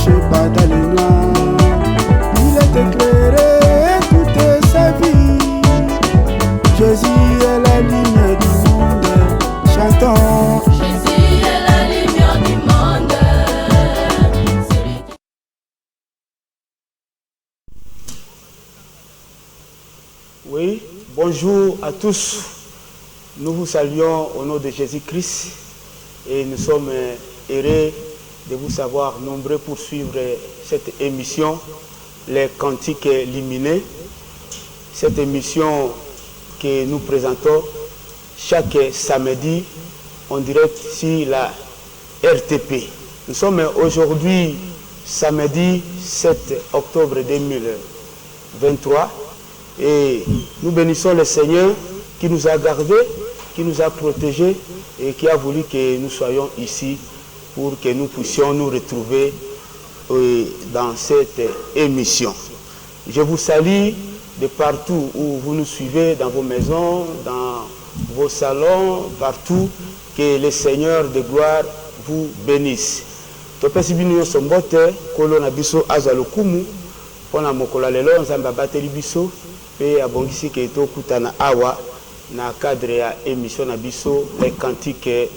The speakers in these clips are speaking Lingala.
marchait pas dans les noirs. Il est éclairé toute sa vie. Jésus est la lumière du monde. Chantons. Jésus est la lumière du monde. Oui, bonjour à tous. Nous vous saluons au nom de Jésus-Christ et nous sommes heureux de vous savoir nombreux pour suivre cette émission, les Cantiques Lumineux. Cette émission que nous présentons chaque samedi en direct sur la RTP. Nous sommes aujourd'hui samedi 7 octobre 2023 et nous bénissons le Seigneur qui nous a gardés, qui nous a protégés et qui a voulu que nous soyons ici pour que nous puissions nous retrouver dans cette émission. Je vous salue de partout où vous nous suivez, dans vos maisons, dans vos salons, partout, que le Seigneur de gloire vous bénisse. Topesi bino sombote kolo na biso azalokumu pona mokola lelo nzamba bateli biso pe abongisi ke tokutana awa na cadre ya émission na biso les cantiques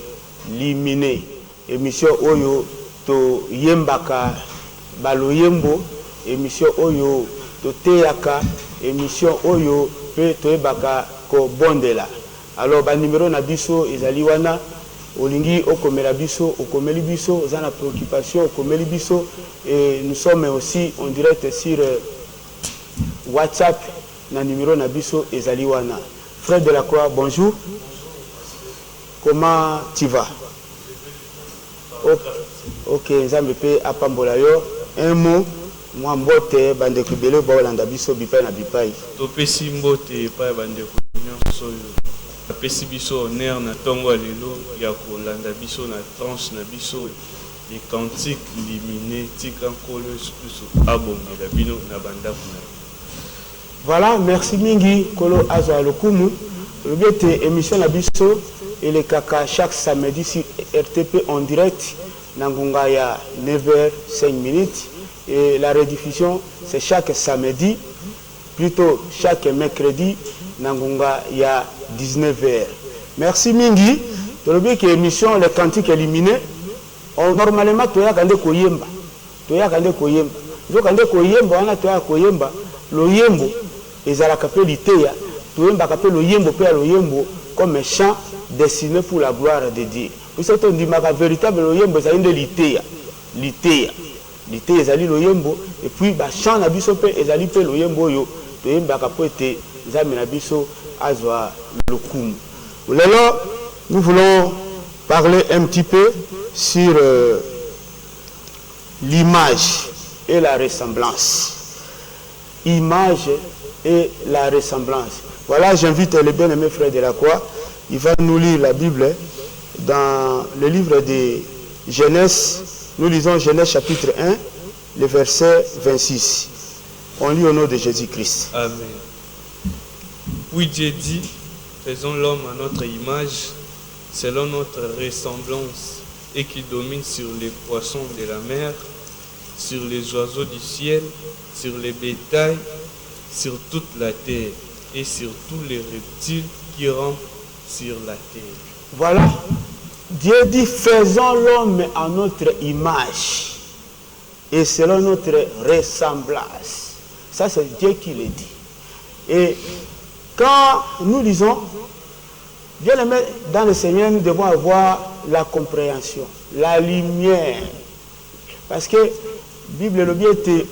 lumineux. Émission oyo to yembaka baloyembo, émission oyo to teyaka, émission oyo pe to yebaka ko bondela. Alors ba numéro na biso ezali wana olingi okomela biso okomeli biso ozana préoccupation okomeli biso et nous sommes aussi en direct sur WhatsApp na numéro na biso ezali wana. Frère de la Croix, bonjour. Comment tu vas? Ok, nzambe pe apambola yo. Un mot, moi mbote bande kubele ba olanda biso bipai na bipai. Topesi mbote pa bande nyonso yo. Apesi biso honneur na tongo lelo ya kolanda biso na tranche na biso les cantiques lumineux tika nkolo biso abongela bino na banda kuna. Voilà, merci mingi kolo azwa lokumu. Le but émission na biso et le kaka chaque samedi sur RTP en direct Nangunga ya 9h05 et la rediffusion c'est chaque samedi, plutôt chaque mercredi Nangunga ya 19h. Merci mingi. Le but que émission les cantiques éliminés normalement toya kande koyemba. Toya kande koyemba. Zo kande koyemba wana toya koyemba lo yembo ezalaka pe liteya. Toyemba ka pe lo yembo pe lo yembo comme un chant destiné pour la gloire de Dieu. Pour ça on dit ma véritable lo yembo ça inde liteya. Liteya ezali lo yembo et puis ba chant na biso pe ezali pe lo yembo yo toyemba ka po ete nzambe na biso azwa lokumu. Lelo nous voulons parler un petit peu sur l'image et la ressemblance. Image et la ressemblance. Voilà, j'invite les bien-aimés frères de la Croix. Il va nous lire la Bible dans le livre de Genèse. Nous lisons Genèse chapitre 1, le verset 26. On lit au nom de Jésus-Christ. Amen. Puis Dieu dit, faisons l'homme à notre image, selon notre ressemblance, et qui domine sur les poissons de la mer, sur les oiseaux du ciel, sur les bétails, sur toute la terre, et sur tous les reptiles qui rampent sur la terre. Voilà. Dieu dit, faisons l'homme à notre image, et selon notre ressemblance. Ça, c'est Dieu qui le dit. Et quand nous lisons, Dieu le met dans le Seigneur, nous devons avoir la compréhension, la lumière. Parce que la Bible le bien était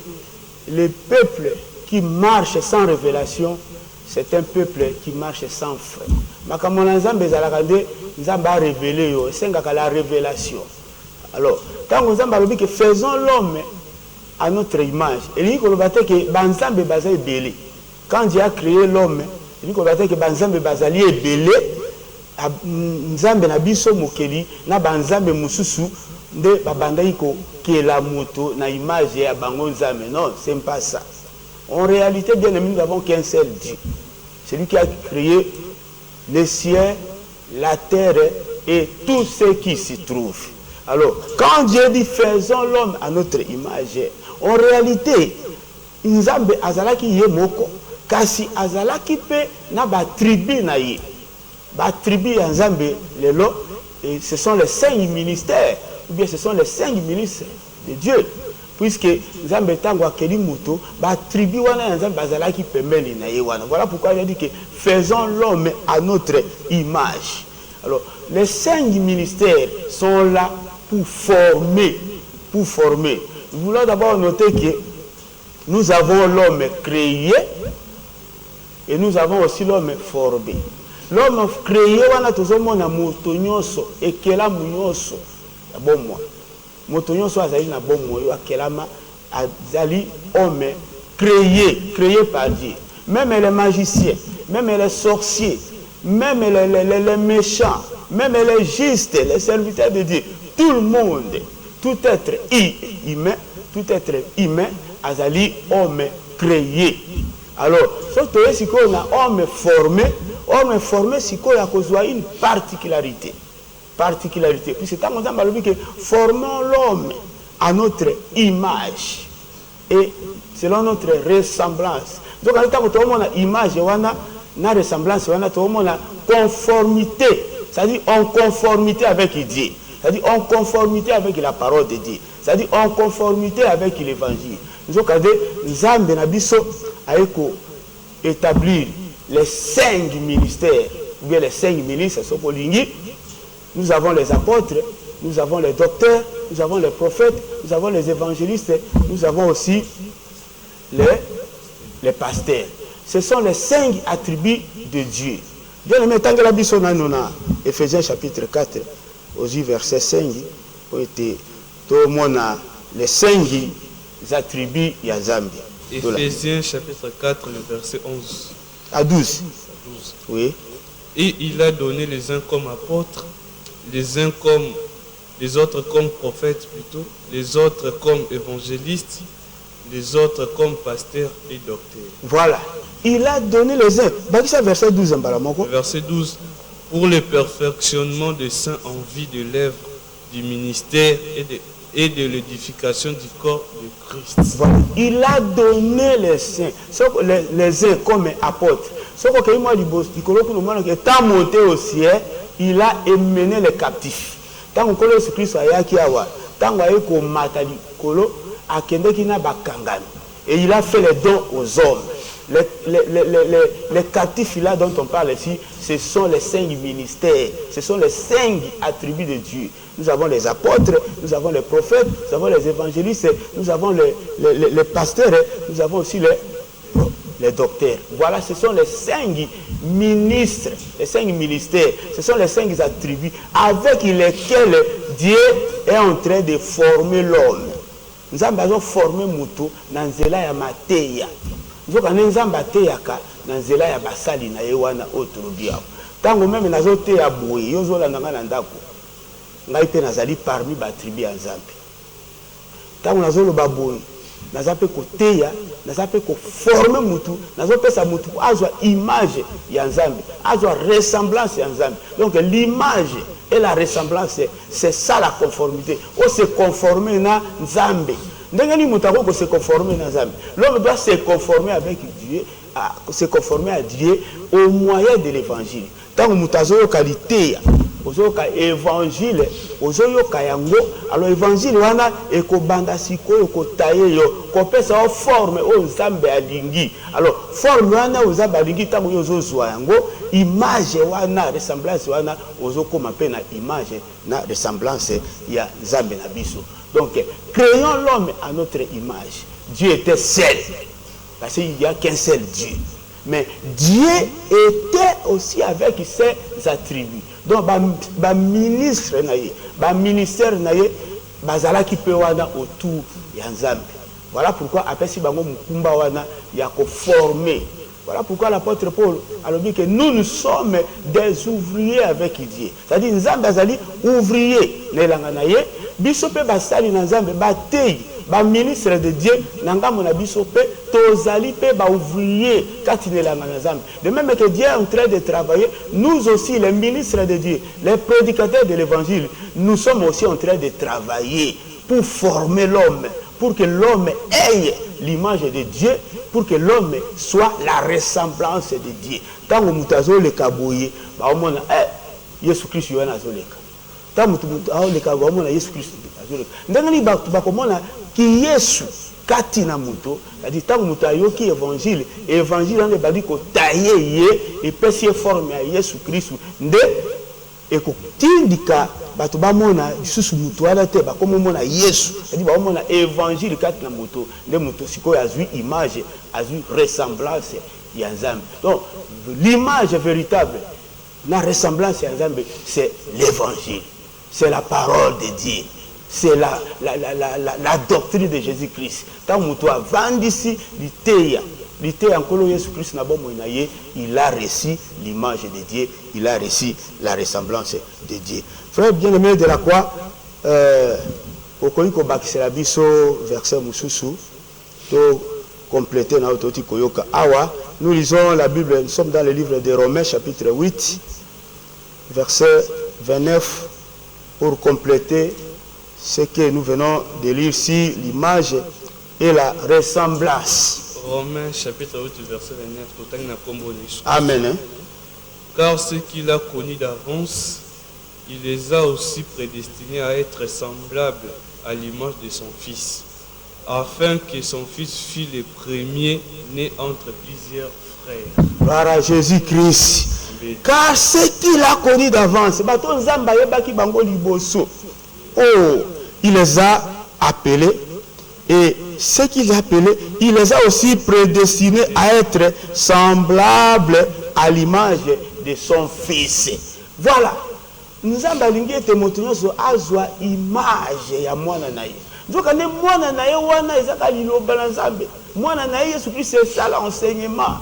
le peuple qui marche sans révélation, c'est un peuple qui marche sans feu. Mais comme on a révélé, c'est la révélation. Alors, quand nous avons dit que faisons l'homme à notre image, il dit que quand Dieu a créé l'homme, il dit que Banzambe Bazali est belé, Nzambe na biso mokeli na banzambe mususu de babandako qui est la moto na image ya bango nzambe. Non, c'est pas ça. En réalité, bien aimé, nous n'avons qu'un seul Dieu. C'est lui qui a créé les cieux, la terre et tout ce qui s'y trouve. Alors, quand Dieu dit faisons l'homme à notre image, en réalité, Nzambe azalaki ye moko, kasi azalaki pe na ba tribu na ye. Ba tribu ya Nzambe lelo, et ce sont les 5 ministères, ou bien ce sont les 5 ministres de Dieu. Puisque Nzambe tango akeli muto, ba tribu wana Nzambe azalaki pembeni na ye wana. Voilà pourquoi il a dit que faisons l'homme à notre image. Alors, les 5 ministères sont là pour former. Pour former. Nous voulons d'abord noter que nous avons l'homme créé et nous avons aussi l'homme formé. L'homme créé, wana tozomona moto nyonso ekela nyonso ya bomwa. Moto nyonso azali na bomwa yo akelama azali homme créé par Dieu. Même les magiciens, même les sorciers, même les méchants, même les justes, les serviteurs de Dieu, tout le monde, tout être humain, azali homme créé. Alors, si on a homme formé, si on a une particularité. Puis c'est un moment que formons l'homme à notre image et selon notre ressemblance. Donc, quand on a image, on a ressemblance, on a conformité. C'est-à-dire en conformité avec Dieu. C'est-à-dire en conformité avec la parole de Dieu. C'est-à-dire en conformité avec l'évangile. Nous avons établir les 5 ministères, ou bien les 5 ministres, nous avons les apôtres, nous avons les docteurs, nous avons les prophètes, nous avons les évangélistes, nous avons aussi les pasteurs. Ce sont les 5 attributs de Dieu. Bien aimé, tant que la Bible est Éphésiens chapitre 4, aussi verset 5, tout le monde a les 5 attributs de Nzambe. Éphésiens chapitre 4, le verset 11. À 12. Oui. Et il a donné les uns comme apôtres, les autres comme prophètes plutôt, les autres comme évangélistes, les autres comme pasteurs et docteurs. Voilà. Il a donné les uns. Verset 12. Verset 12. Pour le perfectionnement des saints en vie de l'œuvre du ministère et de l'édification du corps de Christ. Voilà. Il a donné les saints, les uns comme apôtres. Ce que tant monté au ciel, il a émené les captifs. Tant que Jésus Christ a été et il a fait les dons aux hommes. Les captifs là dont on parle ici, ce sont les 5 ministères, ce sont les 5 attributs de Dieu. Nous avons les apôtres, nous avons les prophètes, nous avons les évangélistes, nous avons les pasteurs, nous avons aussi les docteurs. Voilà, ce sont les 5 ministres, les 5 ministères, ce sont les 5 attributs avec lesquels Dieu est en train de former l'homme. Nous avons formé Moutou dans Nzela ya Mateya. Nous avons bateyaka dans Nzela ya Basali na Ewana Oturubia. Tango même nazo te ya boye, yozo la nanga ndako. Ngai pe nazali parmi ba tribu ya Nzambe. Tango nazo lo baboye, nazape ko teya, nazape ko former Moutou, nazo pesa Moutou azwa image ya Nzambe, azwa ressemblance ya Nzambe. Donc l'image et la ressemblance, c'est ça la conformité. On se conformer na Nzambe. Se conformer na Nzambe. L'homme doit se conformer avec Dieu, se conformer à Dieu au moyen de l'évangile. Tant que mutazo qualité, ozoka évangile, ozoyoka yango, alors évangile wana ekobanda siko ekotaye yo, kopesa o forme o Nzambe alingi. Alors forme wana o Nzambe alingi tango yo zozwa yango, image wana ressemblance wana ozokoma pe na image na ressemblance ya Nzambe na biso. Donc créons l'homme à notre image. Dieu était seul parce qu'il n'y a qu'un seul Dieu. Mais Dieu était aussi avec ses attributs. Donc, le ministre, le ministère, bazala qui peut wana autour de Nzambe. Voilà pourquoi après si bango mukumba wana ya ko former. Voilà pourquoi l'apôtre Paul a dit que nous sommes des ouvriers avec Dieu. C'est-à-dire Nzambe azali ouvrier nelanga na ye, biso pe basali na Nzambe batei ba ministre de Dieu nanga mona biso pe tozali pe ba ouvrier katinela nzambe. De même que Dieu est en train de travailler, nous aussi les ministres de Dieu, les prédicateurs de l'évangile, nous sommes aussi en train de travailler pour former l'homme, pour que l'homme ait l'image de Dieu, pour que l'homme soit la ressemblance de Dieu. Tant que mutazo le kaboye, ba omona Yesu Christ yoana zoleka. Tant que mutazo le kaboye, omona Yesu Christ azoleka. Ndangani ba komona ki Yesu katina muto, c'est-à-dire tant que mutayo ki évangile, évangile on ba di ko tailler ye et pesi forme à Yesu Christ nde et ko tindika bato bamona lisusu mutu ala te bakomo mona Yesu, c'est-à-dire bamona évangile katina muto, nde muto sikoyo azui image, azui ressemblance ya Nzambe. Donc l'image véritable, la ressemblance ya Nzambe, c'est l'évangile, c'est la parole de Dieu, c'est la doctrine de Jésus-Christ. Tant muto avandisi liteya encore Jésus-Christ n'a bon moyen, il a reçu l'image de Dieu, il a reçu la ressemblance de Dieu. Frère bien-aimé de la croix, Okoyiko Bakisela Biso, verset Mususu, to compléter na ototi koyoka awa, nous lisons la Bible, nous sommes dans le livre de Romains chapitre 8, verset 29, pour compléter ce que nous venons de lire ici, l'image et la ressemblance. Romains chapitre 8, verset 29. Amen. Car ce qu'il a connu d'avance, il les a aussi prédestinés à être semblables à l'image de son Fils, afin que son Fils fût le premier né entre plusieurs frères. Gloire à Jésus-Christ. Car ce qu'il a connu d'avance, il les a appelés. Et ce qu'il a appelé, il les a aussi prédestinés à être semblables à l'image de son Fils. Voilà. Nous avons azwa image ya mwana naye. Nzoka ne mwana naye wana ezaka liloba na Nzambe. Mwana naye Yesu Christ, c'est ça l'enseignement.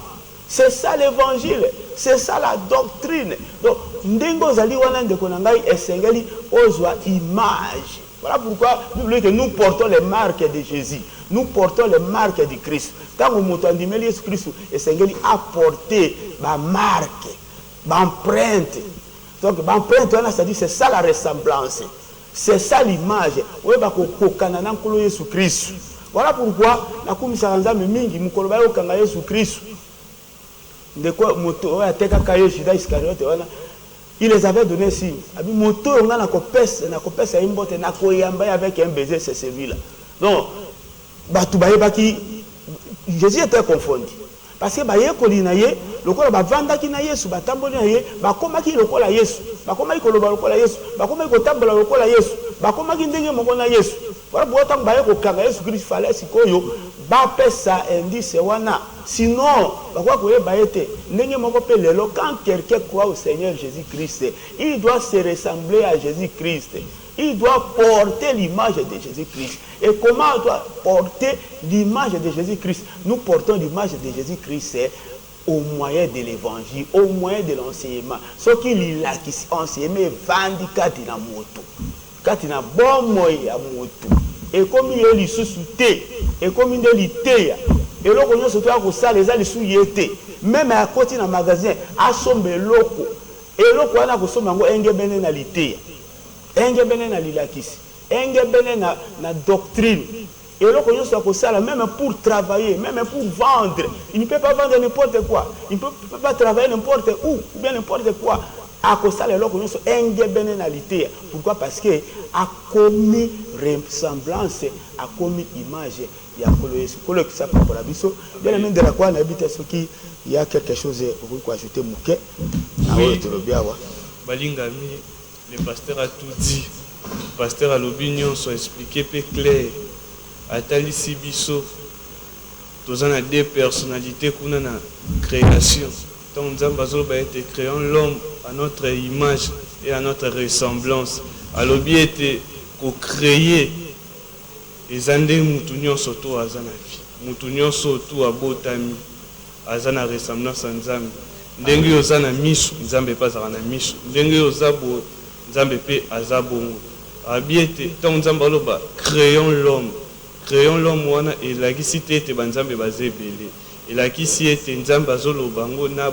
C'est ça l'évangile. C'est ça la doctrine. Donc ndengo zali wana ndeko na ngai esengeli ozwa image. Voilà pourquoi nous portons les marques de Jésus. Nous portons les marques du Christ. Quand nous montons Jésus Christ, et Seigneur a porté ma marque, ma empreinte. Donc, ma empreinte, c'est ça la ressemblance. C'est ça l'image. Jésus Christ. Voilà pourquoi, Jésus Christ. Il les avait donné signe. Avec un baiser, c'est celui-là. Donc, Jésus était confondu. Parce que le corps va vendre qui na Yesu, va tamboler na Yesu, va comment qui le corps la Yesu, va comment il le corps la Yesu, va comment il tambola le corps la Yesu, va comment il ndenge mon na Yesu. Voilà pourquoi tant que kanga Yesu Christ fallait sikoyo, ba pesa indice wana. Sinon, pourquoi que ba été ndenge mon pe lelo quand quelqu'un croit au Seigneur Jésus-Christ, il doit se ressembler à Jésus-Christ. Il doit porter l'image de Jésus-Christ. Et comment on doit porter l'image de Jésus-Christ? Nous portons l'image de Jésus-Christ au moyen de l'évangile, au moyen de l'enseignement. Ce qu'il a qui enseigné, vandi katina moto. Katina bon moyen à moto. Et comme il est sous-souté, et comme il est lité, et là, on se trouve ça, les gens sous yété. Même à côté d'un magasin, à sombe loko. Et là, on a consommé un benen à lité. Engebene na lilakisi, engebene na doctrine. Et là, on a ça même pour travailler, même pour vendre. Il ne peut pas vendre n'importe quoi. Il ne peut pas travailler n'importe où, ou bien n'importe quoi. À cause de ça, on a engebene na lité. Pourquoi? Parce que a commis ressemblance, a commis image. Il y a que ça pour la biso. Bien même de la quoi on habite ce qui il y a quelque chose pour ajouter mouké. Oui. Balingami. Le pasteur a tout dit. Le pasteur a l'opinion soit expliqué peu clair. Atali Sibiso, tous en a deux personnalités qu'on a en création. Tant nous avons été créant l'homme à notre image et à notre ressemblance. À l'objet était qu'on crée les andés moutunions surtout à Zanafi. Moutunions surtout à Botami. À Zana ressemblance à Nzambe. Ndengi ozana misu, Nzambe pas zana misu. Ndengi ozabo Nzambe pe azabongo. Abiete, tant Nzamba loba, créons l'homme. créons l'homme wana elakisi te ete banzambe baza ebele elakisi ete nzambe azoloba ngo na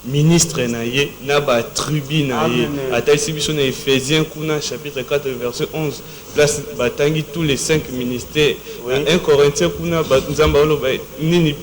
ministre na ye na tribu na ye atalisi biso na Ephésiens kuna chapitre 4 verset 11 place batangi tous les 5 ministères na 1 Corinthiens kuna nzambe aloba nini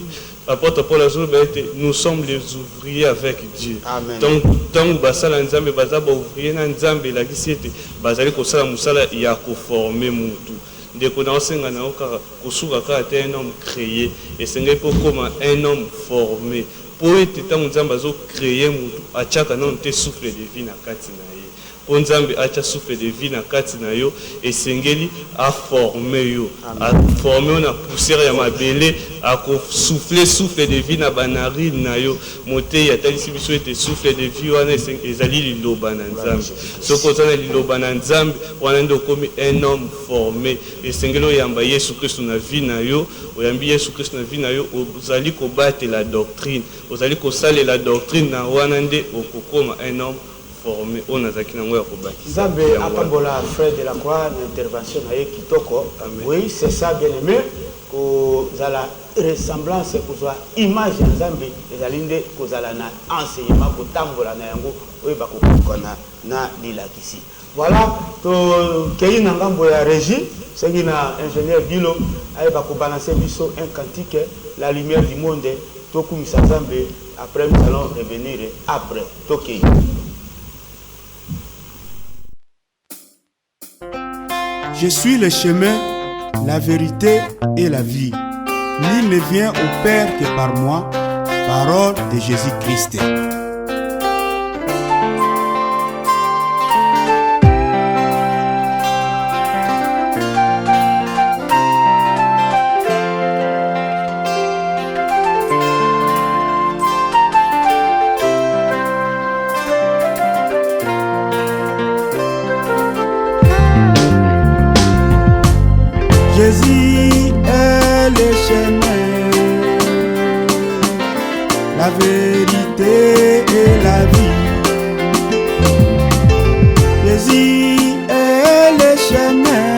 apôtre Paul azoloba ete nous sommes les ouvriers avec Dieu. Donc tant basala nzambe baza ba ouvrier na nzambe elakisi ete bazali kosala musala ya koformer mutu ndeko na osenga na okaka kosuka kaka un homme créé et sengai po comme un homme formé pour ete tango nzambe azo créer mutu achaka na te souffle de vie na kati na ye po nzambe acha souffle de vie na kati na yo esengeli a former yo a former na poussière ya mabele a souffler souffle de vie na banarine na yo mote ya talisi biso ete souffle de vie wana ezali liloba na nzambe soko zana liloba na nzambe wana ndo komi un homme formé esengeli oyamba Yesu Kristo na vie na yo oyambi Yesu Kristo na vie na yo ozali kobattre la doctrine ozali kosala la doctrine na wana nde okokoma un homme formé on a zaki nango ya kobaki Nzambe apambola frère de la croix l'intervention na ye kitoko. Oui, c'est ça bien aimé ko zala ressemblance ko zwa image ya Nzambe ezali nde ko zala na enseignement ko tambola na yango oyo bakokona na lilakisi. Voilà to kei na ngambo ya régie sengi na ingénieur Bilo ay bako balancer biso un cantique la lumière du monde to kumisa Nzambe. Après nous allons revenir après Tokyo. Je suis le chemin, la vérité et la vie. Nul ne vient au Père que par moi. Parole de Jésus-Christ. Jésus est le chemin, la vérité et la vie. Jésus est le chemin,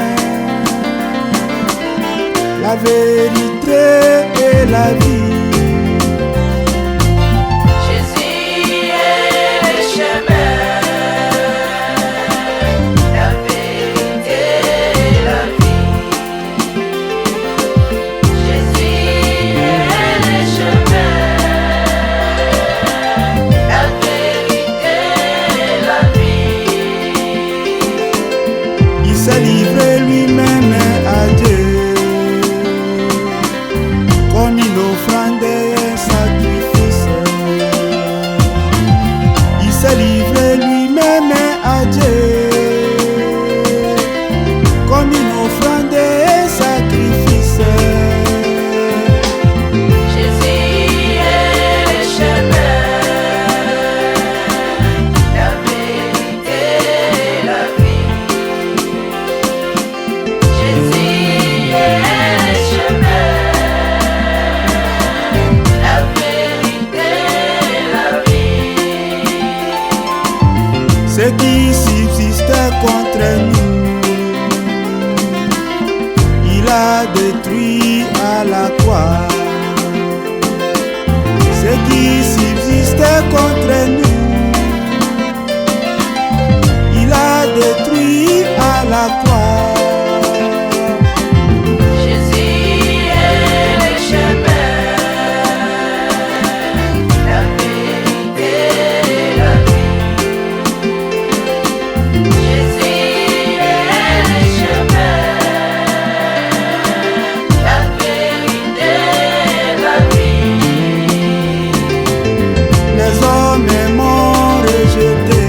la vérité et la vie. Jésus est le chemin, la vérité et la vie. Il s'est livré lui-même à Dieu comme une offrande et un sacrifice. Il s'est livré lui-même à Dieu comme une offrande et un sacrifice. Jésus est le chemin, la vérité et la vie. Jésus est le chemin, la vérité et la vie. Ce qui subsistait contre nous, il a détruit à la croix. Ce qui subsistait contre nous, il a détruit à la croix. Jésus est le chemin, la vérité et la vie. Jésus est le chemin, la vérité et la vie. Les hommes m'ont rejeté,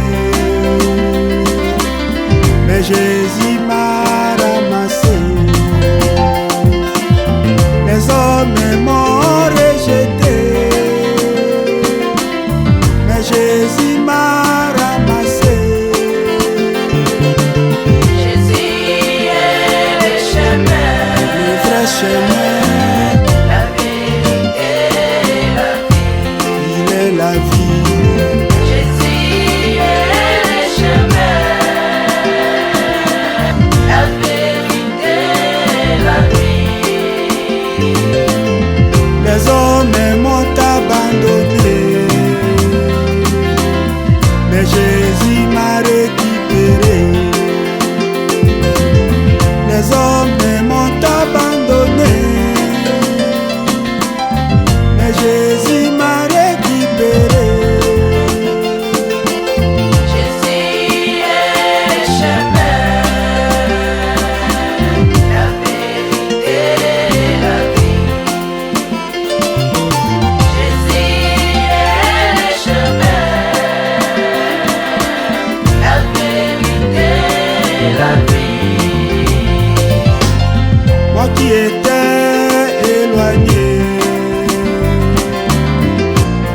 mais Jésus m'a ramassé. Les hommes m'ont rejeté, mais Jésus m'a ramassé. Jésus est le chemin, Le vrai chemin, la vérité et la vie. il est la vie. Jésus est le chemin, la vérité et la vie. éloigné,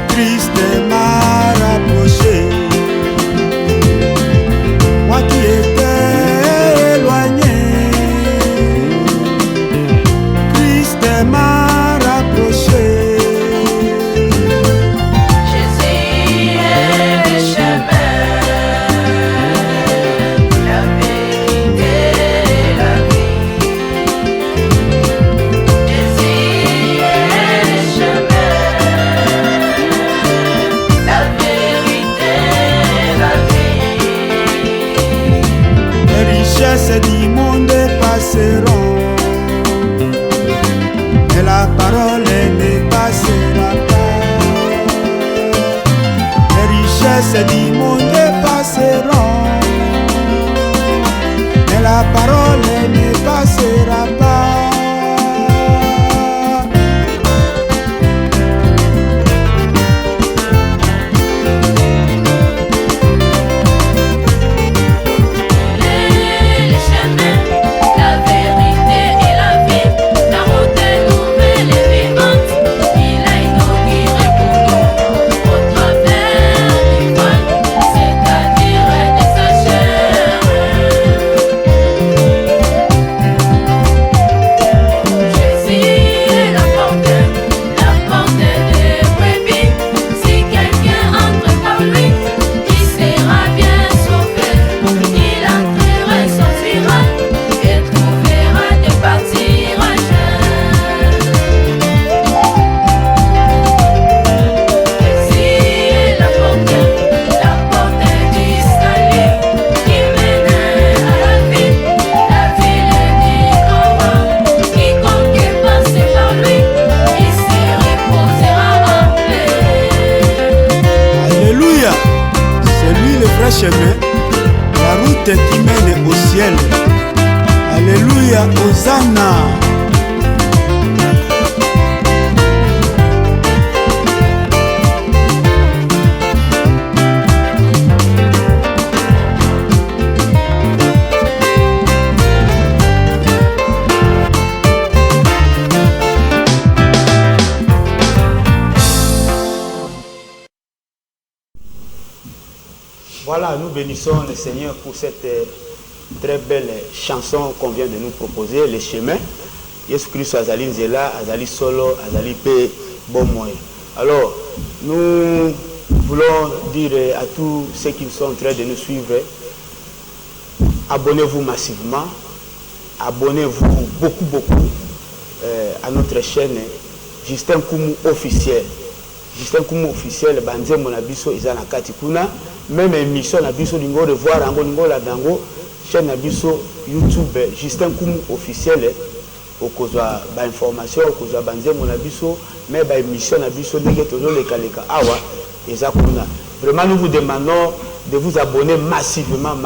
Christ m'a rapproché. Moi qui étais éloigné, Christ m'a rapproché. Les du monde passeront, mais la parole ne passera pas. Les richesses du monde passeront, mais la parole ne passera pas. Chemin, la route qui mène au ciel. Alléluia, Hosanna. Voilà, nous bénissons le Seigneur pour cette très belle chanson qu'on vient de nous proposer, les chemins. Jésus-Christ Azali Nzela, Azali Solo, Azali Pe, bon moyen. Alors, nous voulons dire à tous ceux qui sont en train de nous suivre, abonnez-vous massivement, abonnez-vous beaucoup à notre chaîne Justin Koumou officiel. Justin Koumou officiel, Banze Monabiso, Izana Katikuna. Même émission Nabiso Lingo de voir Ango Lingo la Dango, chaîne Nabiso YouTube Justin Koumou officiel, au cause ba information, au cause Banze Monabiso, mais ba émission Nabiso Nege Tono le Kaleka Awa, Ezakuna. Vraiment, nous vous demandons de vous abonner massivement.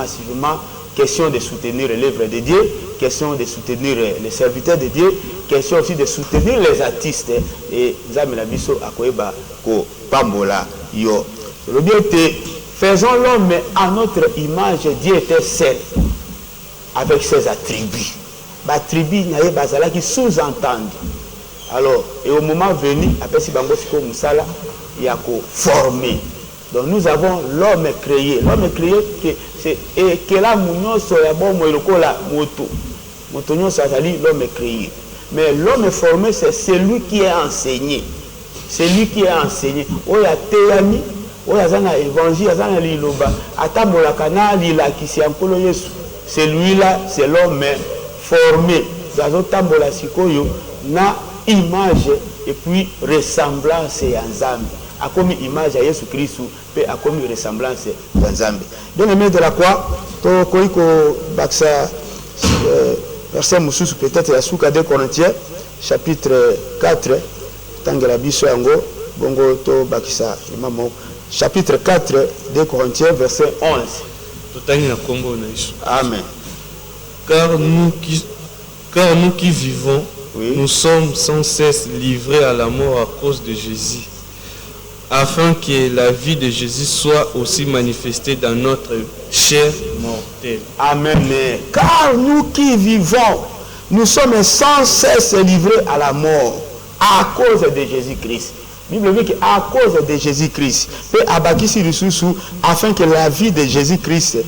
Question de soutenir l'œuvre de Dieu, question de soutenir les serviteurs de Dieu, question aussi de soutenir les artistes. Et Zame Nabiso Akoeba Ko Pambola Yo. Le bien était. Faisons l'homme à notre image. Dieu était seul avec ses attributs. Les attributs qui sous-entendent. Alors, et au moment venu, après si Bango Siko Moussala, il y a formé. Donc nous avons l'homme créé. L'homme créé, et que la mounion soit bon, la moto. Motonio Sazali, l'homme créé. Mais l'homme formé, c'est celui qui est enseigné. Celui qui est enseigné. Oya Teyami. Évangile, celui-là, c'est l'homme formé. Na image et puis ressemblance à Nzambe. A comme image à Jésus Christ, et a comme ressemblance à Nzambe. Bien aimé de la croix, to koiko baksa verset Moussous peut-être la souka de Corinthiens, chapitre 4, Tangela Biso Yango, Bongo to bakisa, imamo. Chapitre 4 de Corinthiens, verset 11. Amen. Car nous qui vivons, oui, nous sommes sans cesse livrés à la mort à cause de Jésus, afin que la vie de Jésus soit aussi manifestée dans notre chair mortelle. Amen. Car nous qui vivons, nous sommes sans cesse livrés à la mort à cause de Jésus-Christ. La Bible dit qu'à cause de Jésus-Christ, afin que la vie de Jésus-Christ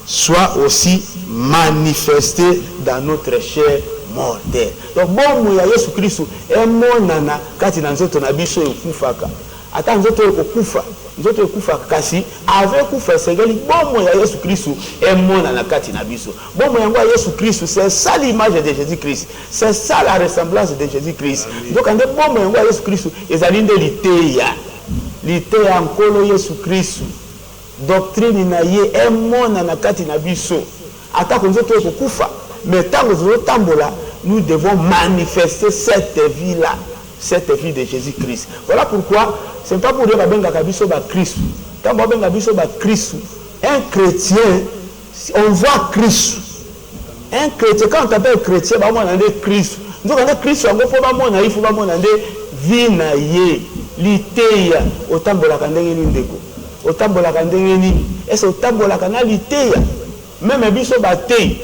soit aussi manifestée dans notre chair mortelle. Donc, bon, il y a Jésus-Christ, et mon nana, quand il y a un abisso et kufaka. Attends, nous autres kufa. Nous autres kufa kasi. Avec kufa, c'est que bon, il y a Jésus-Christ, et mon nana, quand il y a abisso. Bon, il y a Jésus-Christ, c'est ça l'image de Jésus-Christ. C'est ça la ressemblance de Jésus-Christ. Donc, quand bon, il y a Jésus-Christ, ils ont dit l'idée encore Jésus-Christ. Doctrine na ye emona na kati na biso ata ko nzoto ko kufa mais tant que tambola nous devons manifester cette vie là, cette vie de Jésus-Christ. Voilà pourquoi c'est pas pour dire ba benga biso ba Christ. Tant ba benga biso ba Christ, un chrétien on voit Christ. Un chrétien quand on appelle chrétien ba mona de Christ. Donc on Christ on faut ba mona il faut ba mona de vie na ye liteya o tambola kandenge ni ndeko. Otambola kandenge nini est-ce otambola kanalité même biso batei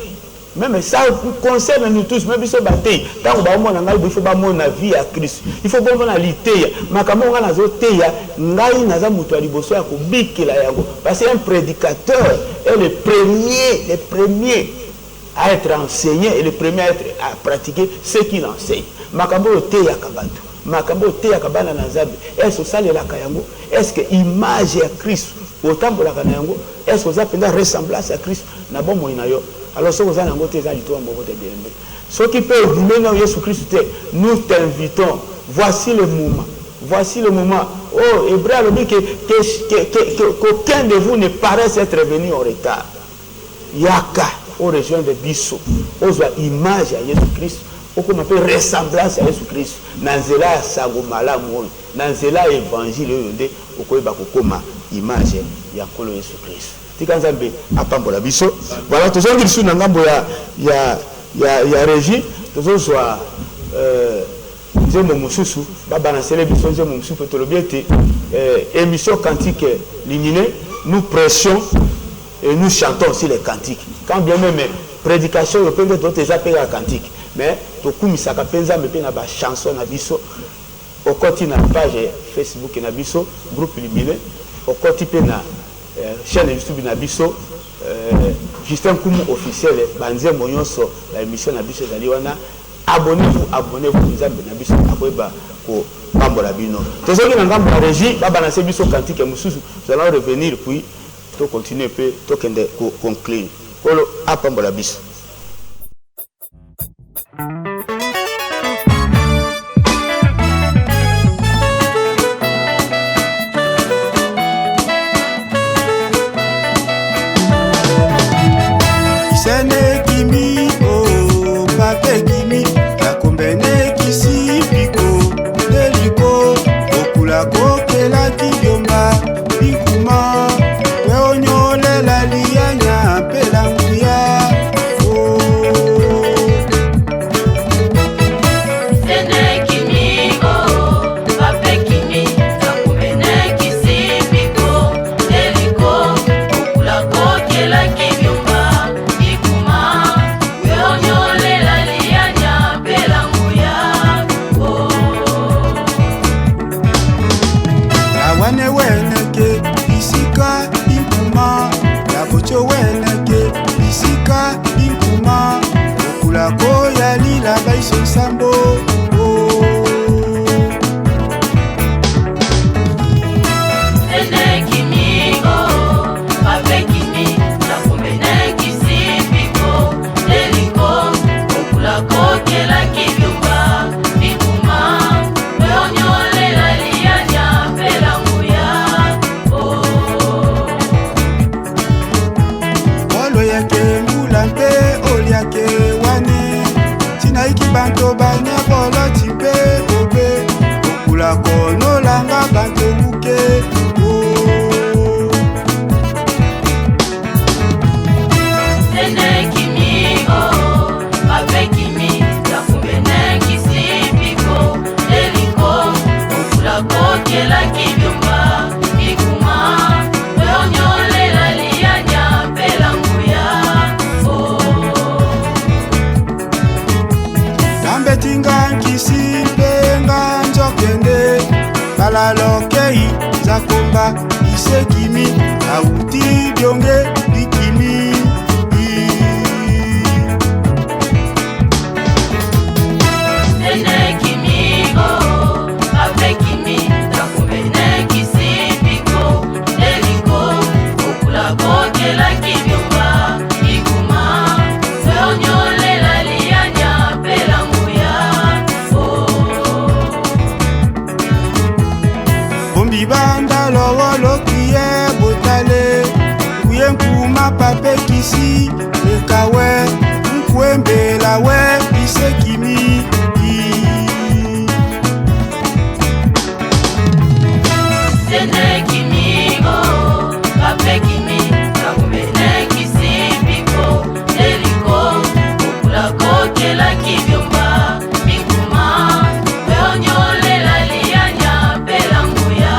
même ça concerne nous tous même biso batei tant ba mona ngai il faut ba mona vie à Christ il faut bon na liteya makambo nga nazo teya ngai naza mutu ali boso ya kobikela yango parce que un prédicateur est le premier à être enseigné et le premier à pratiquer ce qu'il enseigne makambo teya kabatu makambo teya kabana na nzambe est-ce sale la kayango est-ce que image ya Christ otambola kana yango est-ce que ça penda ressemblance à Christ na bon moina yo alors ce que ça nango te za lito mboko te bien ce qui peut vous mener Jésus Christ nous t'invitons voici le moment oh Hébreu le dit qu'aucun de vous ne paraisse être venu en retard yaka au rejoindre biso aux image à Jésus Christ au qu'on appelle ressemblance à Jésus-Christ nanzela sagomala mo nanzela évangile yonde okoyeba kokoma image ya kolo Jésus-Christ tikanzambe apambola biso voilà tozongi biso na ngambo ya régie tozozwa nzembo mosusu babalancele biso nzembo mosusu pe tolobiete émission cantique lumineux nous prêchons et nous chantons aussi les cantiques quand bien même prédication le peut être d'autres appels à cantique mais tokumisaka penza mepe na ba chanson na biso okoti na page Facebook na biso groupe lumineux okoti pe na chaîne YouTube na biso Justin Kumu officiel banze moyonso la émission na biso zali wana abonnez-vous nzambe na biso akoyeba ko pambola bino tozoki na ngambo ya régie baba na se biso cantique mususu nous allons revenir puis to continuer pe to kende ko conclure kolo apambola biso. Isene kimi o pape kimi kakombene kisi piko deliko okula kokela kiyomba bikuma weonyole la lianya pelanguya sambo banto banya bolo tipe obe okula kono langa banto muke Sene kimi o pape kimi takumene kisi piko deliko okula kokela kibyumba bikuma weonyole la lianya pelanguya Tinga kisi penga balokei zakomba isekimi auti byonge bikimi banda lowo lokiye botale kuye nkuma pape kisi ekawe nkwembela we isekimi Sene kimigo pape kimi nakumene kisi biko eliko kukula koke la kibyomba bikuma weonyole la lianya pelanguya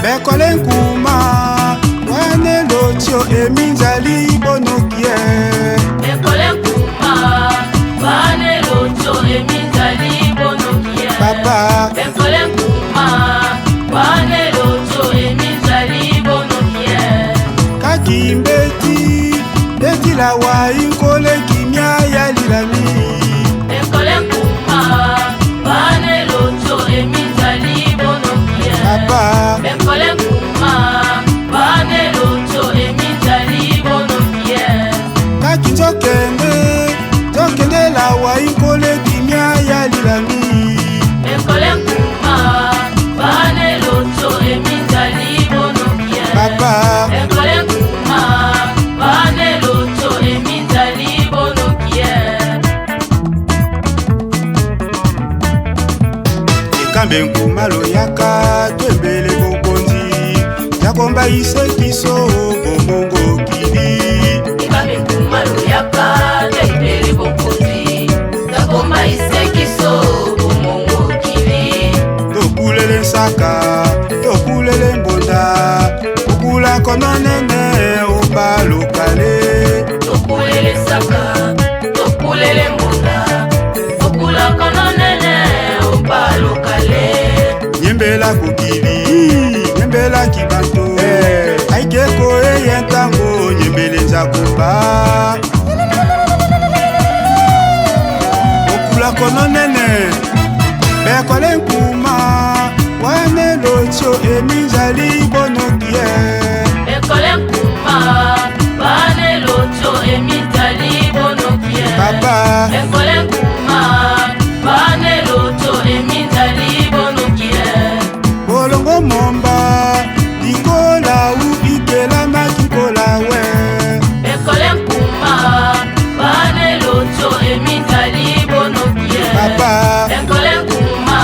bekole nkuma wane lotio eminzali bonokie bekole nkuma wane lotio eminzali bonokie papa bekole nkuma wane lotio eminzali bonokie kakimbeti beti la wa inkole kimia ya lilami bekole nkuma wane lotio eminzali bonokie papa bekole nkuma wane lotio eminzali bonokie kakitokende la wa inkole kimia ya lilami bekole nkuma wane lotio eminzali bonokie papa bekole nkuma wane lotio eminzali bonokie ekambe nkuma loyaka twembele bokonzi yakomba isekiso bomongo kili ekambe nkuma loyaka twembele bokonzi yakomba isekiso bomongo kili tokulele nsaka tokulele mbonda okula kononene obalokale tokulele saka tokulele mbonda okula kononene opalokale nyembela kokili nyembela kibanto aikeko eye ntango nyembele nzakomba okula kononene bekole nkuma wane lotio eminzali bonokie bekole nkuma wane lotio eminzali bonokie papa bekole nkuma wane lotio eminzali bonokie bolongo momba likola u ikela kikola we bekole nkuma wane lotio eminzali bonokie papa bekole nkuma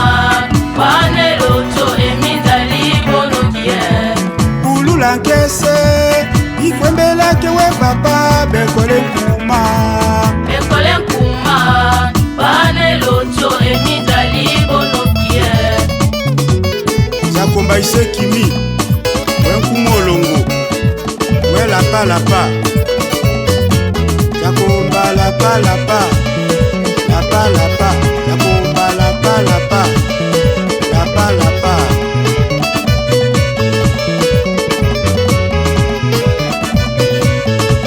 wane lotio eminzali bonokie bulula nkese ikwembelake we papa bekole nkuma bekole nkuma wane lotio eminzali bonokie zakomba isekimi we nkuma olongo we lapalapa zakomba lapalapa lapalapa zakomba lapalapa lapalapa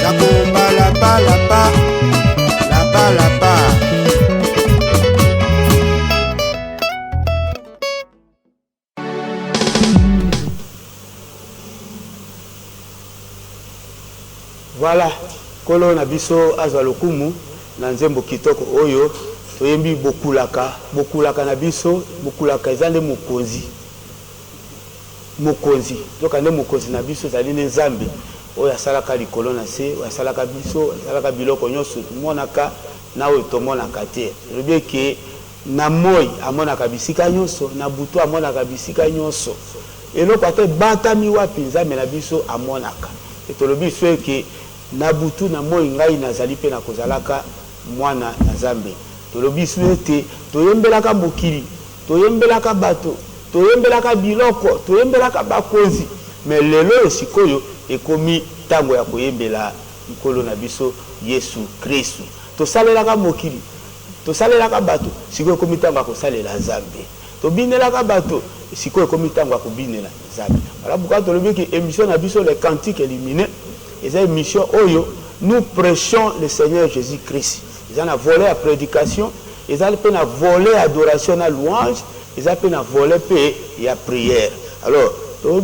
zakomba lapalapa lapalapa Voilà, kolo na biso azwa lokumu na nzembo kitoko oyo toyembi bokulaka na biso bokulaka ezande mokonzi toka nde mokonzi na biso ezali ne nzambe oyo asalaka likolo na se oyo asalaka biso asalaka biloko nyonso tomonaka na oyo tomonaka te elobi eke na moi amonaka bisika nyonso na butu amonaka bisika nyonso eloko ate batami wapi nzambe na biso amonaka etolobi so eke na butu na moi ngai nazali pe na kozalaka mwana na nzambe tolobi so ete toyembelaka mokili toyembelaka bato toyembelaka biloko toyembelaka bakonzi me lelo sikoyo ekomi tango ya koyembela nkolo na biso Yesu Kristu tosalelaka mokili To salelaka bato sikoyo ekomi ntango ya kosalela Nzambe. Tobinelaka bato sikoyo ekomi ntango ya kobinela Nzambe. Voilà pourquoi tolobi que émission na biso les cantiques éliminés, et cette émission oyo nous prêchons le Seigneur Jésus-Christ. Ils ont volé à prédication, ils ont volé à adoration, à louange, ils ont volé à prière. Alors,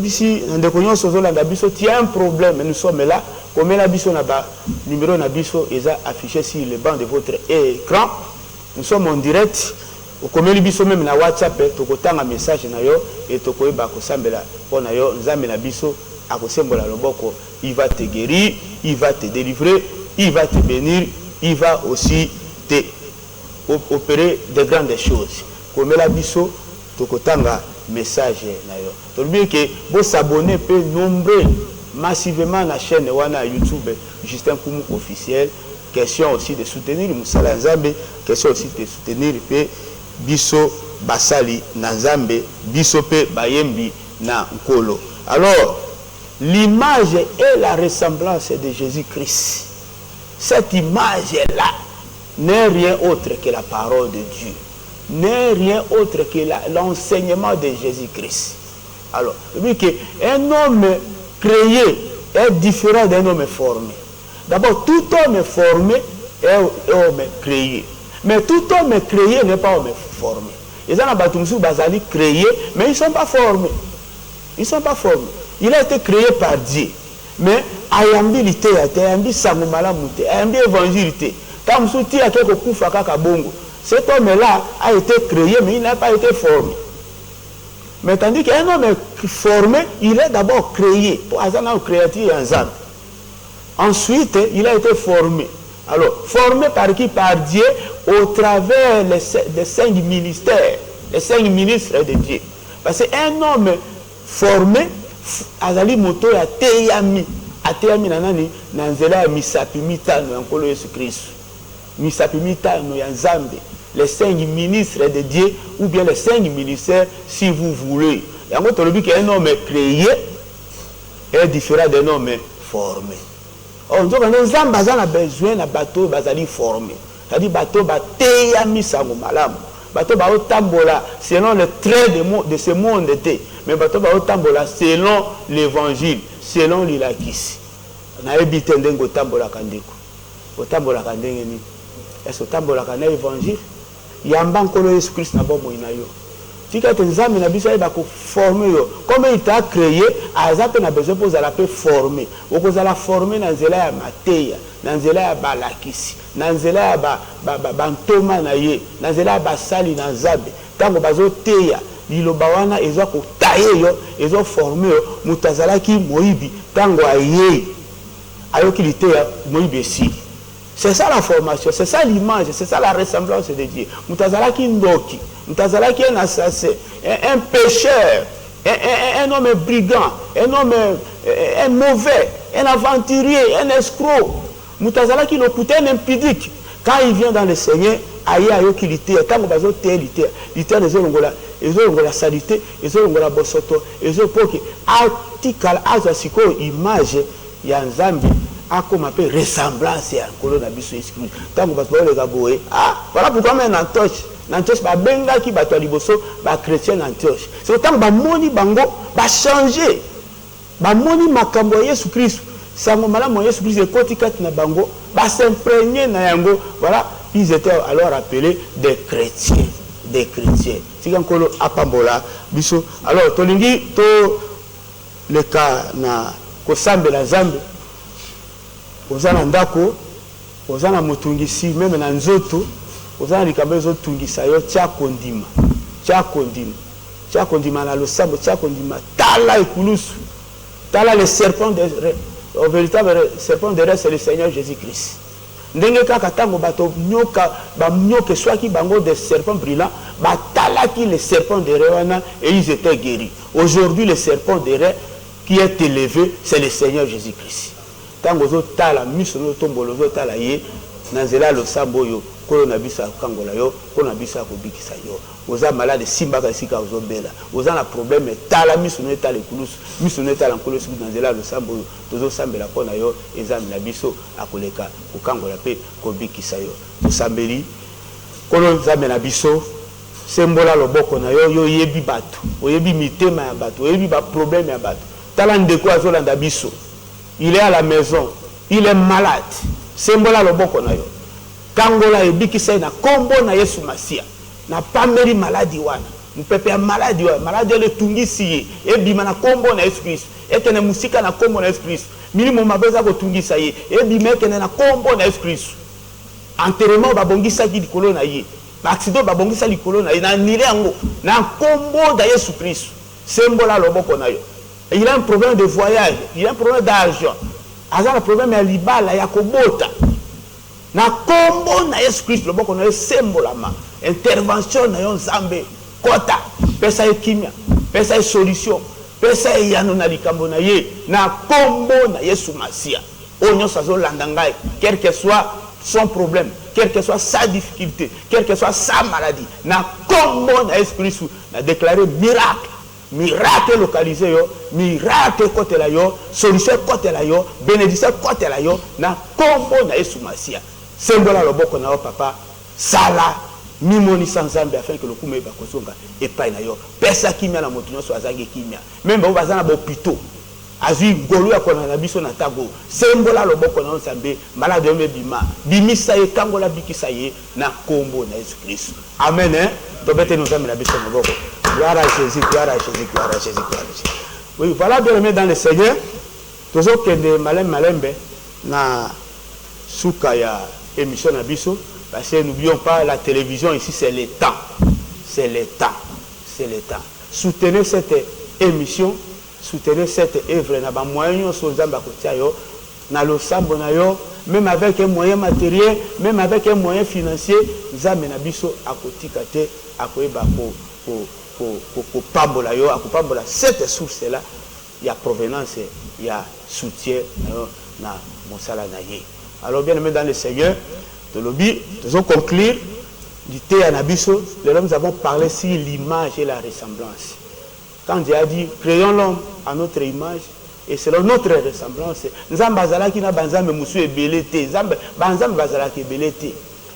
ici, il y a un problème, nous sommes là, comme la biso na ba numéro na biso est affiché sur le banc de votre écran. Nous sommes en direct. Comme les biso même na WhatsApp, tu as un message na yo et tu peux ba ko sambela pona yo nzambe na biso akosembola loboko, il va te guérir, il va te délivrer, il va te bénir, il va aussi te opérer de grandes choses. Comme la biso tu as message na yo. Tu bien que vous s'abonner peut nombreux massivement à la chaîne wana YouTube Justin Koumou officiel. Question aussi de soutenir Moussala Nzambe, question aussi de soutenir pe biso basali na Nzambe, biso pe bayembi na nkolo. Alors, l'image et la ressemblance de Jésus-Christ. Cette image-là n'est rien autre que la parole de Dieu. N'est rien autre que l'enseignement de Jésus-Christ. Alors, vu qu'un homme créé est différent d'un homme formé. D'abord, tout homme formé est homme créé. Mais tout homme créé n'est pas homme formé. Les gens ont bazali créé, mais ils ne sont pas formés. Ils ne sont pas formés. Il a été créé par Dieu. Mais ayambilité, ayambi samumalamuté, ayambi évangilité. Comme si a quelque koufa kaka bongo. Cet homme-là a été créé, mais il n'a pas été formé. Mais tandis qu'un homme formé, il est d'abord créé. Pour un créatif ensemble. Ensuite, il a été formé. Alors, formé par qui? Par Dieu, au travers des 5 ministères, les 5 ministres de Dieu. Parce qu'un homme formé, azali moto ya teyami, ateyami nanani, nanzela ya misapi mitano ya nkolo Yesu Kristo. Misapi mitano ya Nzambe. Les 5 ministres de Dieu, ou bien les 5 ministères, si vous voulez. Et en fait, on dit qu'un homme créé est différent d'un homme formé. On dit que les hommes ont besoin d'un bateau formé. C'est-à-dire que le bateau teyami sango malamu. Bateau ba otambola selon le trait de ce monde. Mais bateau ba otambola selon l'évangile, selon l'ilakisi. Na ebite ndengo tambola kandeko. Otambola kandenge ni. Est-ce otambola kana évangile? Yamba nkolo Yesu Christ na bomo inayo. Tika tenzami na biso ba ko former yo. Comme il t'a créé, azape na besoin pour la paix former. Okozala former na nzela ya mateya, na nzela ya balakisi, na nzela ya ba ntoma na ye, na nzela ya basali na Nzambe. Tango bazo teya liloba wana ezo ko taye yo, ezo former yo mutazalaki moyibi tango aye. Ayoki liteya moyibi esi. C'est ça la formation, c'est ça l'image, c'est ça la ressemblance de Dieu. Mutazalaki ndoki, mutazalaki un assassin, un pécheur, un homme brigand, un homme un mauvais, un aventurier, un escroc. Mutazalaki le coûtait un impudique. Quand il vient dans le Seigneur, aïe aïe qu'il était, tant que bazo té l'ité, l'ité des ongola, les ongola salité, les ongola bosoto, les opoke, article azasiko image yanzambi. Comme un peu ressemblance à Colonne Abisso Esprit. Tant que vous avez les voilà pourquoi même Antioche. Antioche, bah benga qui bat liboso, bah chrétien Antioche. C'est autant que bah moni bango, bah changer. Bah moni makambo Yesu Christ. Ça m'a malade Yesu Christ de côté kat na bango, bah s'imprégner na yango. Voilà, ils étaient alors appelés des chrétiens, des chrétiens. Si quand kolo apambola biso. Alors tolingi to le cas na kosambe la zambe. Ozana ndako, ozana motungisi, même na nzoto, ozana likambo ezotungisa yo tia kondima. Tia kondima. Tia kondima na losambo, tia kondima. Tala ekulusu. Tala le serpent de au véritable serpent de reste, c'est le Seigneur Jésus-Christ. Ndenge kaka tango bato nyoka, ba nyoke swaki bango des serpents brillants, ba tala ki le serpent de rewana et ils étaient guéris. Aujourd'hui le serpent de re qui est élevé, c'est le Seigneur Jésus-Christ. Tango zo tala miso no tombolo zo tala ye nanzela lo sambo yo kolo na bisa kangola yo kolo na bisa ko bikisa yo oza malade simba ka sika ozo bela oza na problème tala miso no tala kulusu miso no tala nkolo siku nanzela lo sambo yo tozo sambela pona yo ezami na biso akoleka ko kangola pe ko bikisa yo to sambeli Kolo nzambe na biso sembola loboko na yo yo yebi bato oyebi mitema ya bato oyebi ba problème ya bato tala ndeko azolanda biso il est à la maison il est malade sembola loboko na yo kangola ebikisa na kombo na Yesu Masia na pambeli maladi wana mpepe ya maladi wana maladi le tungisi ye ebima na kombo na Yesu Kristo ekene musika na kombo na Yesu Kristo milimo mabeza ko tungisa ye ebima ekene na kombo na Yesu Kristo enterrement babongisa ki likolo na ye accident babongisa likolo na ye na nile yango na kombo da Yesu Kristo sembola loboko na yo. Il a un problème de voyage, il a un problème d'argent, il a un problème ya libala ya kobota na kombo na Yesu Kristo loboko na yo sembolama intervention na yo nzambe kota pesa ekimia pesa solution pesa yano na likambo na ye na kombo na Yesu Masia onyo sazo landa ngai quel que soit son problème, quelle que soit sa difficulté, quelle que soit sa maladie, na kombo na Yesu Kristo na déclarer miracle, miracle localisé yo, miracle côté la yo, solution côté la yo, bénédiction côté la yo, na kombo na Yesu Masia. Sembola loboko na yo papa, sala mimoni sans zambe afin que le kume ba kozonga epai na yo. Pesa kimia na moto nyonso azangi kimia. Même ba bazana ba hôpitaux. Azui golu ya kona na biso na tago sembola loboko na nzambe malade yo bima bimisa ye kangola bikisa ye na kombo na Yesu Kristo. Amen hein. Tobete nous amena biso moboko. Gloire à Jésus, gloire à Jésus, gloire à Jésus, gloire à Jésus. Oui, voilà bien aimé dans le Seigneur. Toujours que de malembe na suka ya émission na biso parce que n'oublions pas la télévision ici c'est le temps. C'est le temps. C'est le temps. Soutenez cette émission. Soutenez cette œuvre na ba moyens so nzamba kotia yo na lo sambo na yo même avec un moyen matériel même avec un moyen financier nzambe na biso akotika te akoyeba ko pambola yo akopambola cette source là ya provenance ya soutien na mosala na ye. Alors bien aimé dans le Seigneur de lobby nous allons conclure du thé à nabiso nous avons parlé sur l'image et la ressemblance. Quand Dieu a dit, créons l'homme à notre image et selon notre ressemblance, Nzamba bazalaki na banzambe musu ebelete, Nzamba banzambe bazalaki ebelete.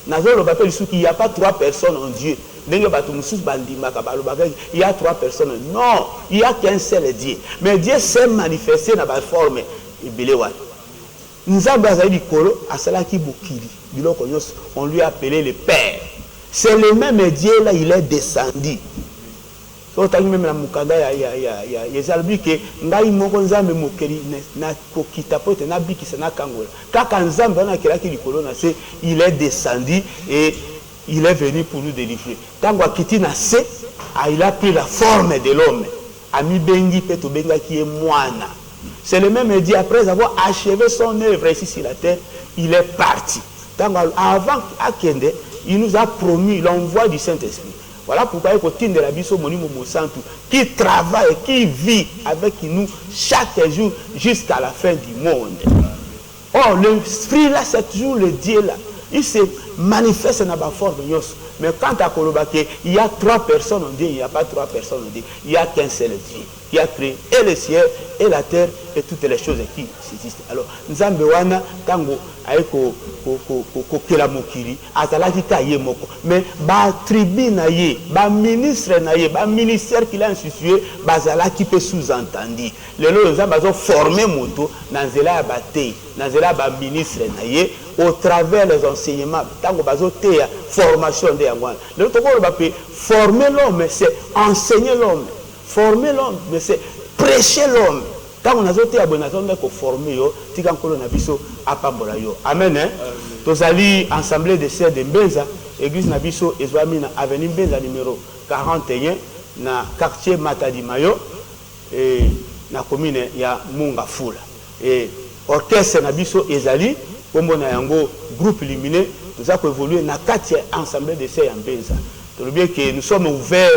Nazo lo bapeli suki il y a pas trois personnes en Dieu. Ndenge batu musu bandima ka balo bagaki, il y a trois personnes. Non, il y a qu'un seul Dieu. Mais Dieu s'est manifesté dans la forme ebele wana. Nzamba bazali kolo asalaki bokili. Biloko nyos, on lui a appelé le Père. C'est le même Dieu là, il est descendu. Même la mukanda ya zalbi ke ngai moko nzambe mokeli na kokita pote na bikisa na kangola kaka nzambe na kelaki likolo na se il est descendu et il est venu pour nous délivrer tango akiti na se il a pris la forme de l'homme ami bengi pe to benga ki e mwana c'est le même Dieu après avoir achevé son œuvre ici sur la terre il est parti tango avant akende il nous a promis l'envoi du Saint-Esprit. Voilà pourquoi il continue de la biso monimo mosantu qui travaille, qui vit avec nous chaque jour jusqu'à la fin du monde. Oh, l'esprit là, c'est toujours le Dieu là. Il se manifeste dans la forme. Mais quand à Kolobake, il y a trois personnes en Dieu, il n'y a pas trois personnes en Dieu. Il n'y a qu'un seul Dieu qui a créé et le ciel et la terre et toutes les choses qui existent. Alors, Nzambe wana tango aiko kokela mokili azalaki ta ye moko mais ba tribu na ye ba ministre na ye ba ministère qu'il a institué bazalaki pe sous-entendu lelo Nzambe azo former moto na nzela ya batei na nzela ba ministre na ye au travers les enseignements tango bazo te formation de yangwana lelo tokolo ba pe former l'homme c'est enseigner l'homme former l'homme mais c'est prêcher l'homme. Quand on a zoté abonation ko former yo tika nkolo na biso apambola yo amen hein tozali assemblée de sœurs de Mbenza église na biso ezwami na avenue Mbenza numéro 41 na quartier Matadi Mayo et na commune ya Munga Fula et orchestre na biso ezali kombo na yango groupe illuminé nous avons évolué na kati assemblée de sœurs ya Mbenza to le bien que nous sommes ouverts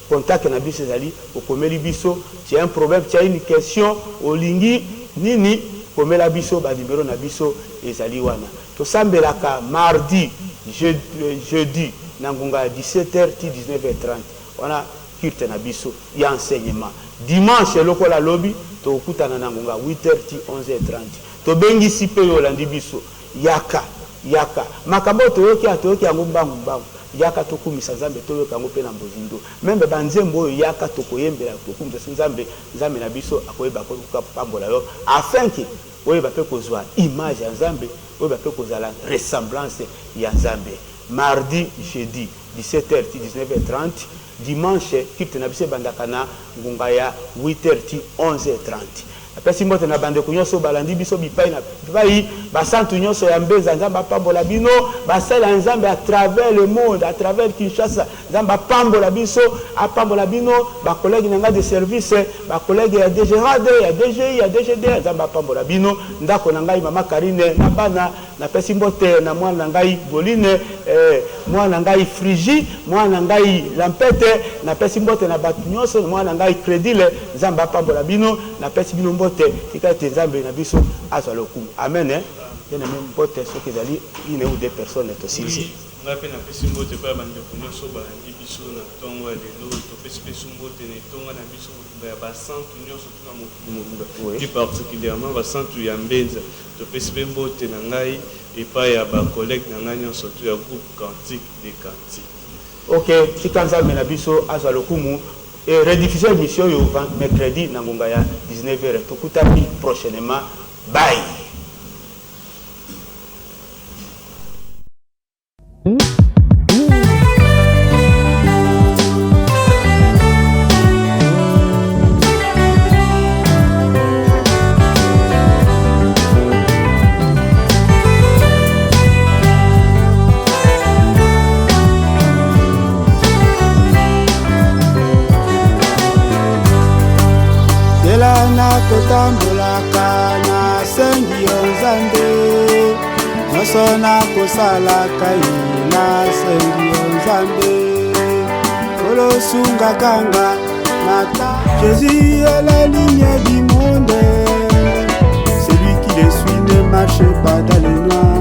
contact na biso ezali okomeli biso tu as un problème tu as une question olingi nini komela biso ba numéro na biso ezali wana to sambelaka mardi jeudi na ngonga 17h 19h30 wana kirte na biso ya enseignement dimanche lokola lobi to okutana na ngonga 8h 11h30 to bengi sipe yo landi biso yaka yaka makambo toyoki yango mbangu yaka tokumisa nzambe toyoka yango pe na mbozindo membe banzembo oyo yaka tokoyembela tokumisa nzambe na biso akoyeba kopambola yo afin que oyeba pe kozwa image ya nzambe oyeba pe kozala ressemblance ya nzambe. Mardi, jeudi 17h 19h30, dimanche culte na biso bandaka na ngunga ya 8h 11h30. Apesi mbote na bande kunyoso balandi biso bipai na bipai basantu nyonso ya mbeza nzamba pambola bino basala nzambe à travers le monde, à travers Kinshasa nzamba pambola biso apambola bino ba collègue nanga de service ba collègue ya DGRAD ya DGI ya DGD nzamba pambola bino ndako na ngai mama Karine na bana na pesi mbote na mwana ngai Boline mwana ngai Frigi mwana ngai Lampete na pesi mbote na batu nyonso mwana ngai Credile nzamba pambola bino na pesi bino tika tezambe na biso azwa lokumu amen et na même pote ce que dali une ou deux personnes aussi ici ngape na pesi mbote pa bande kunyoso ba biso na tongo lelo to pesi mbote ne tonga na biso ba basantu nyonso tuna mokumba plus particulièrement basantu ya mbenza to pesi mbote na ngai epa ya ba collègue na ngai nyonso to ya groupe cantique des cantiques. OK tika nzambe na biso azwa lokumu. Et rediffusion émission mercredi na ngonga ya 19h. Tokutami prochainement. Bye. Kotambolaka na sengi onzambe nyonso na kosalaka na sengi onzambe kolosunga kanga mata. Jésus est la lumière du monde, celui qui le suit ne marche pas dans les noirs.